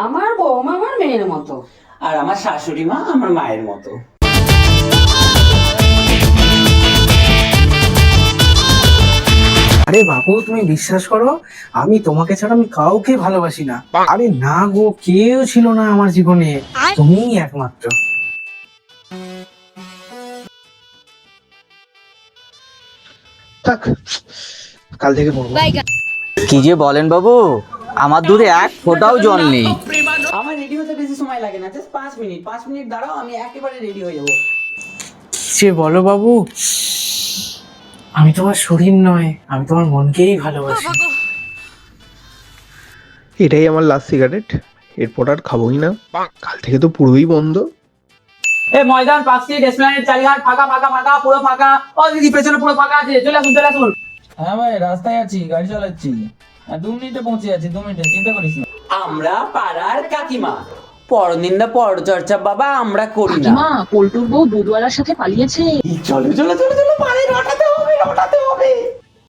আমার বৌমা আমার মেয়ের মতো। আর আমার শাশুড়ি মা আমার মায়ের মতো। আরে বাবু, তুমি বিশ্বাস করো, আমি তোমাকে ছাড়া আমি কাউকে ভালোবাসি না। আরে না গো, কেউ ছিল না আমার জীবনে, তুমিই একমাত্র। থাক, কাল থেকে পড়বো। কি যে বলেন বাবু, আমার দুধে এক ফোঁটাও জল নেই। আমার রেডি হতে বেশি সময় লাগে না, জাস্ট 5 মিনিট। 5 মিনিট দাঁড়াও, আমি একেবারে রেডি হয়ে যাবো। যে বলো বাবু, আমি তোমার শরীর নয়, আমি তোমার মনকেই ভালোবাসি। এটাই আমার লাস্ট সিগারেট, এরপর আর খাবোই না। কাল থেকে তো পুরোই বন্ধ। এ ময়দান, পার্কস্ট্রিট, এসপ্ল্যানেড, চারিঘাট ফাঁকা ফাঁকা ফাঁকা, পুরো ফাঁকা। ও দিদি, পেছনে পুরো ফাঁকা আছে, চলে আসুন চলে আসুন। হ্যাঁ ভাই, রাস্তায় আছি, গাড়ি চালাচ্ছি। 2 মিনিটে পৌঁছে যাচ্ছি, 2 মিনিটে, চিন্তা করিস না। আমরা পাড়ার কাকিমা, পরনিন্দা পরচর্চা বাবা আমরা করি না। মা, পল্টুর বউ দুধওয়ালার সাথে পালিয়েছে। চলো চলো চলো চলো, পাড়ায় রটাতে